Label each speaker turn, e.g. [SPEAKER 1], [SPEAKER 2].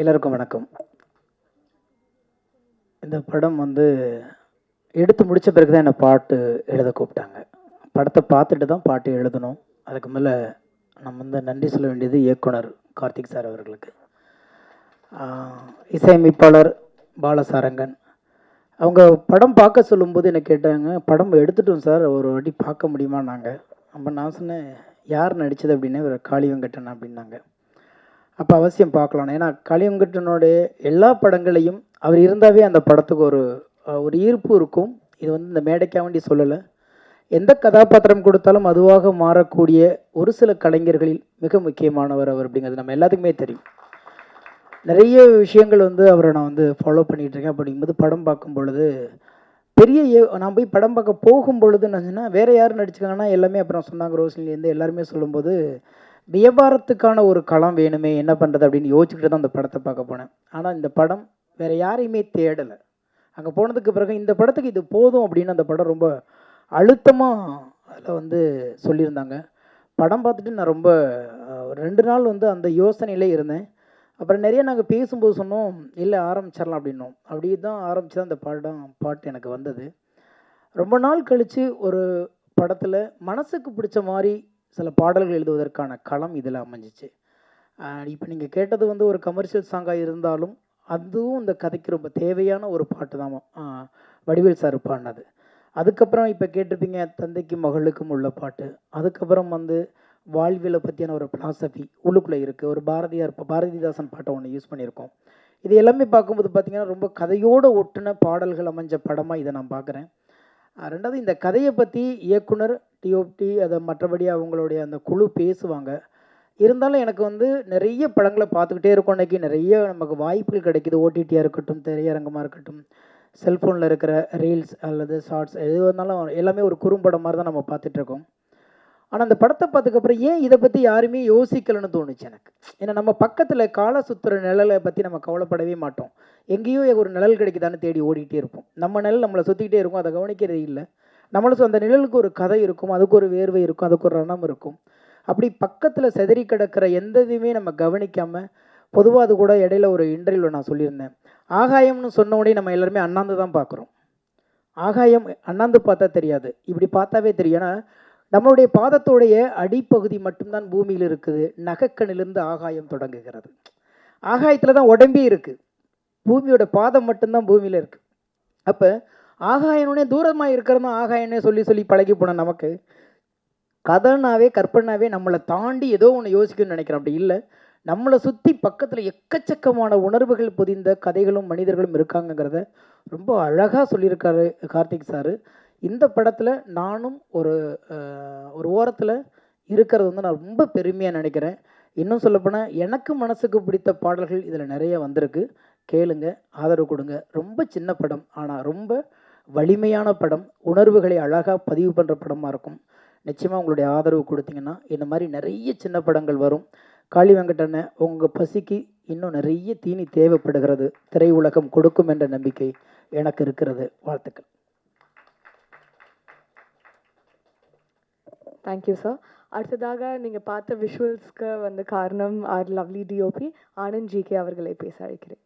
[SPEAKER 1] எல்லாருக்கும் வணக்கம். இந்த படம் எடுத்து முடித்த பிறகு தான் என்னை பாட்டு எழுத கூப்பிட்டாங்க. படத்தை பார்த்துட்டு தான் பாட்டு எழுதணும். அதுக்கு மேலே நம்ம நன்றி சொல்ல வேண்டியது இயக்குனர் கார்த்திக் சார் அவர்களுக்கு. இசையமைப்பாளர் பாலசாரங்கன் அவங்க படம் பார்க்க சொல்லும்போது என்ன கேட்டாங்க, படம் எடுத்துட்டோம் சார், ஒரு வாட்டி பார்க்க முடியுமான்னாங்க. அப்போ நான் சொன்னேன், யார் நடித்தது அப்படின்னே, ஒரு காளி வெங்கட்டன் அப்படின்னாங்க. அப்போ அவசியம் பார்க்கலாம். ஏன்னா காளி வெங்கட்டனுடைய எல்லா படங்களையும் அவர் இருந்தாவே அந்த படத்துக்கு ஒரு ஒரு ஈர்ப்பு இருக்கும். இது இந்த மேடைக்காக வேண்டி சொல்லலை. எந்த கதாபாத்திரம் கொடுத்தாலும் அதுவாக மாறக்கூடிய ஒரு சில கலைஞர்களில் மிக முக்கியமானவர் அவர் அப்படிங்கிறது நம்ம எல்லாத்துக்குமே தெரியும். நிறைய விஷயங்கள் அவரை நான் ஃபாலோ பண்ணிகிட்ருக்கேன். அப்படிங்கும்போது படம் பார்க்கும் பொழுது நான் போய் படம் பார்க்க போகும் பொழுது என்னச்சுன்னா, வேறு யார் நடிச்சுக்காங்கன்னா எல்லாமே அப்புறம் சொன்னாங்க, ரோஷினிலேருந்து எல்லாருமே சொல்லும்போது வியாபாரத்துக்கான ஒரு களம் வேணுமே, என்ன பண்ணுறது அப்படின்னு யோசிச்சுக்கிட்டு தான் அந்த படத்தை பார்க்க போனேன். ஆனால் இந்த படம் வேறு யாரையுமே தேடலை. அங்கே போனதுக்கு பிறகு இந்த படத்துக்கு இது போதும் அப்படின்னு அந்த படம் ரொம்ப அழுத்தமாக அதில் சொல்லியிருந்தாங்க. படம் பார்த்துட்டு நான் ரொம்ப 2 நாள் அந்த யோசனையிலே இருந்தேன். அப்புறம் நிறைய நாங்கள் பேசும்போது சொன்னோம், இல்லை ஆரம்பிச்சிடலாம் அப்படின்னோம். அப்படி தான் ஆரம்பித்து தான் அந்த பாட்டு எனக்கு வந்தது. ரொம்ப நாள் கழித்து ஒரு படத்தில் மனசுக்கு பிடிச்ச மாதிரி சில பாடல்கள் எழுதுவதற்கான களம் இதில் அமைஞ்சிச்சு. இப்போ நீங்கள் கேட்டது ஒரு கமர்ஷியல் சாங்காக இருந்தாலும் அதுவும் இந்த கதைக்கு ரொம்ப தேவையான ஒரு பாட்டு தான் வடிவேல் சார் பாடினது. அதுக்கப்புறம் இப்போ கேட்டிருப்பீங்க தந்தைக்கும் மகளுக்கும் உள்ள பாட்டு. அதுக்கப்புறம் வாழ்வியலை பற்றியான ஒரு பிலாசபி உள்ளுக்குள்ளே இருக்குது. ஒரு பாரதிதாசன் பாட்டை ஒன்று யூஸ் பண்ணியிருக்கோம். இது எல்லாமே பார்க்கும்போது பார்த்திங்கன்னா ரொம்ப கதையோடு ஒட்டின பாடல்கள் அமைஞ்ச படமாக இதை நான் பார்க்குறேன். ரெண்டாவது இந்த கதையை பற்றி இயக்குனர் டிஓபி அதை மற்றபடி அவங்களுடைய அந்த குழு பேசுவாங்க. இருந்தாலும் எனக்கு நிறைய படங்களை பார்த்துக்கிட்டே இருக்கும். அன்றைக்கி நிறைய நமக்கு வாய்ப்புகள் கிடைக்கிது. ஓடிடியாக இருக்கட்டும், திரையரங்கமாக இருக்கட்டும், செல்ஃபோனில் இருக்கிற ரீல்ஸ் அல்லது ஷார்ட்ஸ் எது வந்தாலும் எல்லாமே ஒரு குறும்படம் மாதிரி தான் நம்ம பார்த்துட்ருக்கோம். ஆனால் அந்த படத்தை பார்த்ததுக்கப்புறம் ஏன் இதை பற்றி யாருமே யோசிக்கலைன்னு தோணுச்சு எனக்கு. ஏன்னா நம்ம பக்கத்தில் காலை சுற்றுற நிழலை பற்றி நம்ம கவலைப்படவே மாட்டோம். எங்கேயோ ஒரு நிழல் கிடைக்குதான்னு தேடி ஓடிக்கிட்டே இருப்போம். நம்ம நிழல் நம்மளை சுற்றிக்கிட்டே இருக்கும், அதை கவனிக்கிறதே இல்லை. நம்மளும் அந்த நிழலுக்கு ஒரு கதை இருக்கும், அதுக்கு ஒரு வேர்வை இருக்கும், அதுக்கு ஒரு ரணம் இருக்கும். அப்படி பக்கத்தில் செதறி கிடக்கிற எந்த இதுவுமே நம்ம கவனிக்காமல், பொதுவாக அது கூட இடையில ஒரு இன்டர்வியூவில் நான் சொல்லியிருந்தேன், ஆகாயம்னு சொன்ன உடனே நம்ம எல்லாருமே அண்ணாந்து தான் பார்க்குறோம். ஆகாயம் அண்ணாந்து பார்த்தா தெரியாது, இப்படி பார்த்தாவே தெரியும். ஏன்னா நம்மளுடைய பாதத்தோடைய அடிப்பகுதி மட்டும்தான் பூமியில் இருக்குது. நகக்கண்ணிலிருந்து ஆகாயம் தொடங்குகிறது. ஆகாயத்தில் தான் உடம்பே இருக்குது, பூமியோட பாதம் மட்டும்தான் பூமியில் இருக்குது. அப்போ ஆகாயனே தூரமாக இருக்கிறதா ஆகாயனே சொல்லி சொல்லி பழகி போன நமக்கு கதைனாவே கற்பனாவே நம்மளை தாண்டி ஏதோ ஒன்று யோசிக்கணும்னு நினைக்கிறோம். அப்படி இல்லை, நம்மளை சுற்றி பக்கத்தில் எக்கச்சக்கமான உணர்வுகள் பொதிந்த கதைகளும் மனிதர்களும் இருக்காங்கங்கிறத ரொம்ப அழகாக சொல்லியிருக்காரு கார்த்திக் சார். இந்த படத்தில் நானும் ஒரு ஓரத்தில் இருக்கிறது நான் ரொம்ப பெருமையாக நினைக்கிறேன். இன்னும் சொல்லப்போனால் எனக்கு மனசுக்கு பிடித்த பாடல்கள் இதில் நிறைய வந்திருக்கு. கேளுங்க, ஆதரவு கொடுங்க. ரொம்ப சின்ன படம், ஆனால் ரொம்ப வலிமையான படம், உணர்வுகளை அழகாக பதிவு பண்ணுற படமாக இருக்கும். நிச்சயமாக உங்களுடைய ஆதரவு கொடுத்தீங்கன்னா இந்த மாதிரி நிறைய சின்ன படங்கள் வரும். காளி வெங்கடனை உங்கள் பசிக்கு இன்னும் நிறைய தீனி தேவைப்படுகிறது. திரையுலகம் கொடுக்கும் என்ற நம்பிக்கை எனக்கு இருக்கிறது. வாழ்த்துக்கள்.
[SPEAKER 2] Thank you sir. அடுத்ததாக நீங்கள் பார்த்த விஷுவல்ஸ்க்கு காரணம் our lovely DOP Anand GK அவர்களை பேச அழைக்கிறேன்.